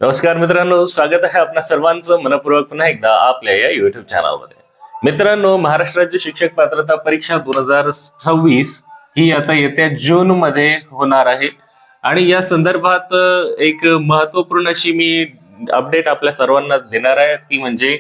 नमस्कार मित्रांनो, स्वागत आहे आपल्या सर्वांचं मनपूर्वक पुन्हा एकदा आपल्या या युट्यूब चॅनलमध्ये. मित्रांनो, महाराष्ट्र राज्य शिक्षक पात्रता परीक्षा 2026 ही आता येत्या जून मध्ये होणार आहे आणि या संदर्भात एक महत्वपूर्ण अशी मी अपडेट आपल्या सर्वांना देणार आहे. ती म्हणजे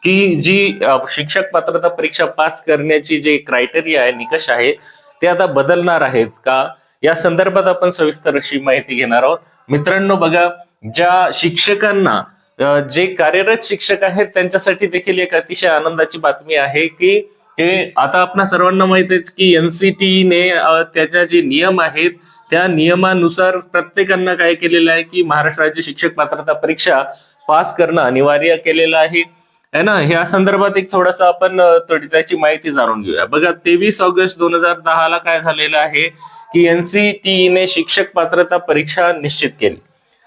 की जी शिक्षक पात्रता परीक्षा पास करण्याची जे क्रायटेरिया आहे, निकष आहे, ते आता बदलणार आहेत का, या संदर्भात आपण सविस्तर अशी माहिती घेणार आहोत. मित्रांनो बघा, ज्या शिक्षकांना जे कार्यरत शिक्षक आहेत त्यांच्यासाठी देखील एक अतिशय आनंदाची बातमी आहे की हे आता आपल्या सर्वांना माहित आहे की एनसीटीने त्याच्या जे नियम आहेत त्या नियमानुसार प्रत्येकांना काय केलेलं आहे की महाराष्ट्र राज्य शिक्षक पात्रता परीक्षा पास करणं अनिवार्य केलेलं आहे ना. ह्या संदर्भात एक थोडासा आपण थोडी त्याची माहिती जाणून घेऊया. बघा, 23 ऑगस्ट 2010 ला काय झालेलं आहे की एनसीटीने शिक्षक पात्रता परीक्षा निश्चित केली.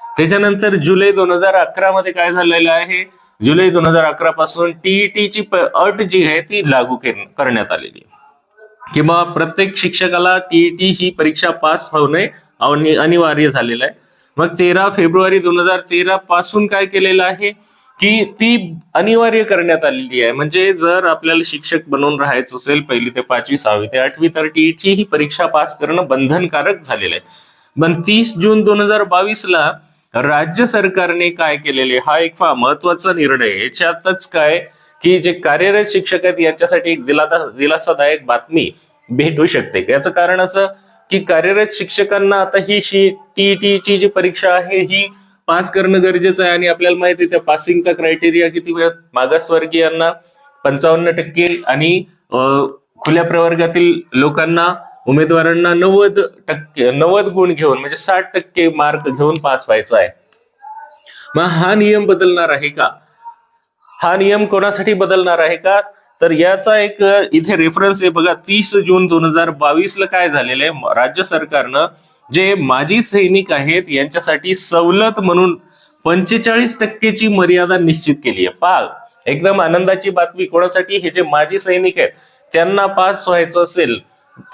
त्याच्यानंतर जुलै 2011 मध्ये काय झालेलं आहे, जुलै 2011 पासून टीईटीची अट जी आहे ती लागू करण्यात आलेली आहे, किंवा प्रत्येक शिक्षकाला टीईटी ही परीक्षा पास होणे अनिवार्य झालेलं आहे. मग 13 फेब्रुवारी 2013 पासून काय केलेलं आहे की ती अनिवार्य करण्यात आलेली आहे. म्हणजे जर आपल्याला शिक्षक बनवून राहायचं असेल 1ली ते 5वी 6वी ते 8वी तर टीईटी ही परीक्षा पास करणं बंधनकारक झालेलं आहे. पण 30 जून 2022 ला राज्य सरकारने काय केलेले, हा एक फार महत्वाचा निर्णय. याच्यातच काय की जे कार्यरत शिक्षक आहेत यांच्यासाठी एक दिलासादायक बातमी भेटू शकते. याचं कारण असं की कार्यरत शिक्षकांना आता ही टीईटीची जी परीक्षा आहे ही पास करणं गरजेचं आहे. आणि आपल्याला माहिती आहे त्या पासिंगचा क्रायटेरिया किती वेळ, मागासवर्गीयांना 55% आणि खुल्या प्रवर्गातील लोकांना उमेदवारांना 90 गुण घेऊन म्हणजे 60% मार्क घेऊन पास व्हायचं आहे. मग हा नियम बदलणार आहे का, हा नियम कोणासाठी बदलणार आहे का, तर याचा एक इथे रेफरन्स आहे. बघा, 30 जून 2022 ला काय झालेलं आहे, राज्य सरकारनं जे माजी सैनिक आहेत यांच्यासाठी सवलत म्हणून 45%ची मर्यादा निश्चित केली आहे. पहा, एकदम आनंदाची बातमी कोणासाठी, हे जे माजी सैनिक आहेत त्यांना पास व्हायचं असेल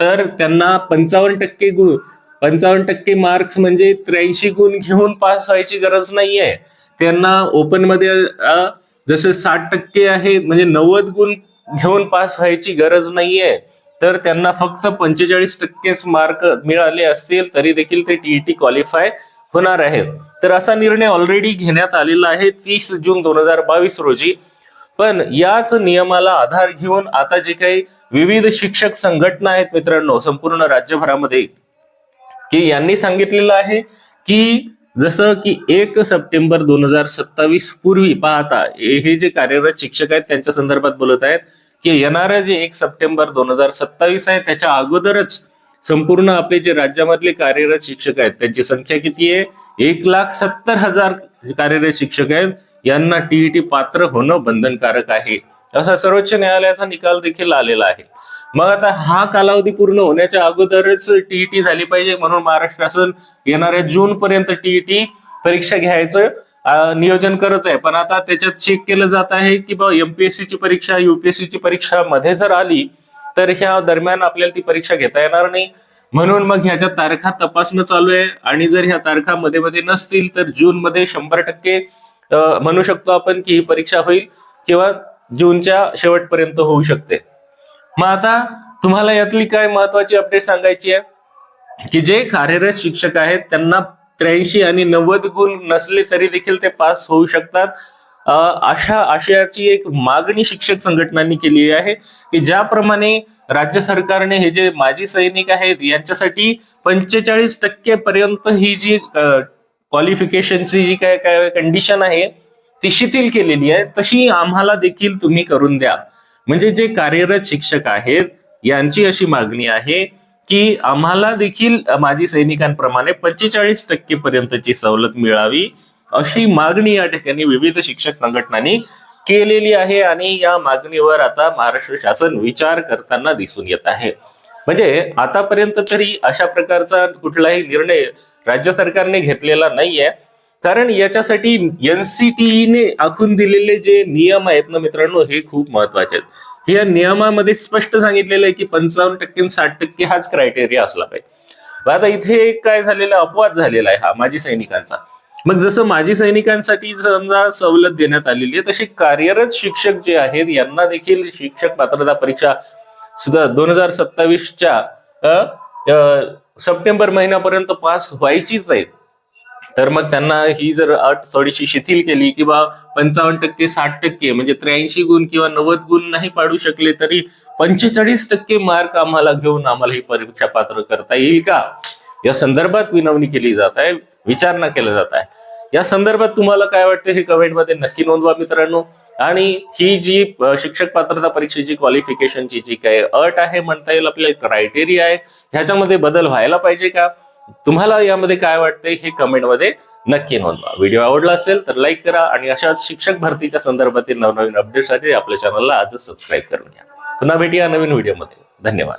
तर त्यांना 55% मार्क्स म्हणजे 83 गुण घेऊन पास व्हायची गरज नाहीये. त्यांना ओपन मध्ये जसे 60% आहे म्हणजे 90 गुण घेऊन पास व्हायची गरज नाहीये. तर त्यांना फक्त 45%च मार्क मिळाले असतील तरी देखील ते टीईटी क्वालिफाय होणार आहेत. तर असा निर्णय ऑलरेडी घेण्यात आलेला आहे 30 जून 2022 रोजी. पण याच नियमाला आधार घेऊन आता जे काही विविध शिक्षक संघटना आहेत मित्रांनो संपूर्ण राज्यभरामध्ये, की यांनी सांगितलेलं आहे की जसं की 1 सप्टेंबर 2027 पूर्वी पाहता हे जे कार्यरत शिक्षक आहेत त्यांच्या संदर्भात बोलत आहेत की येणारं जे 1 सप्टेंबर 2027 आहे त्याच्या अगोदरच संपूर्ण आपले जे राज्यामधले कार्यरत शिक्षक आहेत त्यांची संख्या किती आहे, 1,70,000 कार्यरत शिक्षक आहेत यांना टीईटी पात्र होणं बंधनकारक आहे, असा सर्वोच्च न्यायालयाचा निकाल देखील आलेला आहे. मग आता हा कालावधी पूर्ण होण्याच्या अगोदरच टीईटी झाली पाहिजे म्हणून महाराष्ट्र शासन येणाऱ्या जून पर्यंत टीईटी परीक्षा घ्यायचं नियोजन करत आहे. पण आता त्याच्यात चेक केलं जात आहे की बाबा एमपीएससी ची परीक्षा युपीएससी ची परीक्षा मध्ये जर आली तर ह्या दरम्यान आपल्याला ती परीक्षा घेता येणार नाही. म्हणून मग ह्याच्या तारखा तपासणं चालू आहे आणि जर ह्या तारखा मध्ये मध्ये नसतील तर जून मध्ये 100% म्हणू शकतो आपण की ही परीक्षा होईल किंवा जूनच्या शेवटपर्यंत होऊ शकते. मग आता तुम्हाला यातली काय महत्वाची अपडेट सांगायची आहे की जे कार्यरत शिक्षक आहेत त्यांना 83 आणि 90 गुण नसले तरी देखील ते पास होऊ शकतात. अशा आशयाची एक मागणी शिक्षक संघटनांनी केली आहे की ज्याप्रमाणे राज्य सरकारने हे जे माजी सैनिक आहेत यांच्यासाठी 45% पर्यंत ही जी क्वालिफिकेशनची जी काय कंडिशन आहे ती शिथिल केलेली आहे, तशी आम्हाला देखील तुम्ही करून द्या. म्हणजे जे कार्यरत शिक्षक आहेत यांची अशी मागणी आहे की आम्हाला देखील माजी सैनिकांप्रमाणे 45% पर्यंतची सवलत मिळावी, अशी मागणी या ठिकाणी विविध शिक्षक संघटनांनी केलेली आहे. आणि या मागणीवर आता महाराष्ट्र शासन विचार करताना दिसून येत आहे. म्हणजे आतापर्यंत तरी अशा प्रकारचा कुठलाही निर्णय राज्य सरकारने घेतलेला नाहीये, कारण याच्यासाठी एनसीटीने आखून दिलेले जे नियम आहेत ना मित्रांनो हे खूप महत्वाचे आहेत. या नियमामध्ये स्पष्ट सांगितलेलं आहे की 55% 60% हाच क्रायटेरिया असला पाहिजे. आता इथे काय झालेला अपवाद झालेला आहे हा माजी सैनिकांचा. मग जसं माजी सैनिकांसाठी समजा सवलत देण्यात आलेली आहे, तसे कार्यरत शिक्षक जे आहेत यांना देखील शिक्षक पात्रता परीक्षा सुद्धा 2027च्या सप्टेंबर महिन्यापर्यंत पास व्हायचीच आहे. तर मग त्यांना ही जर अट थोडीशी शिथिल केली किंवा 55% 60% म्हणजे 83 गुण किंवा 90 गुण नाही पाडू शकले तरी 45% मार्क आम्हाला घेऊन आम्हाला ही परीक्षा पात्र करता येईल का, या संदर्भात विनवणी केली जात आहे, विचारणा केला जात आहे. या संदर्भात तुम्हाला काय वाटतं हे कमेंटमध्ये नक्की नोंदवा मित्रांनो. आणि ही जी शिक्षक पात्रता परीक्षेची क्वालिफिकेशनची जी काही अट आहे, म्हणता येईल आपल्या क्रायटेरिया आहे, ह्याच्यामध्ये बदल व्हायला पाहिजे का, तुम्हाला यामध्ये काय वाटतंय हे कमेंटमध्ये नक्की नोंदवा. व्हिडिओ आवडला असेल तर लाईक करा आणि अशाच शिक्षक भरतीच्या संदर्भातील नवनवीन अपडेटसाठी आपल्या चॅनलला आजच सबस्क्राईब करून घ्या. पुन्हा भेटूया नवीन व्हिडिओमध्ये. धन्यवाद.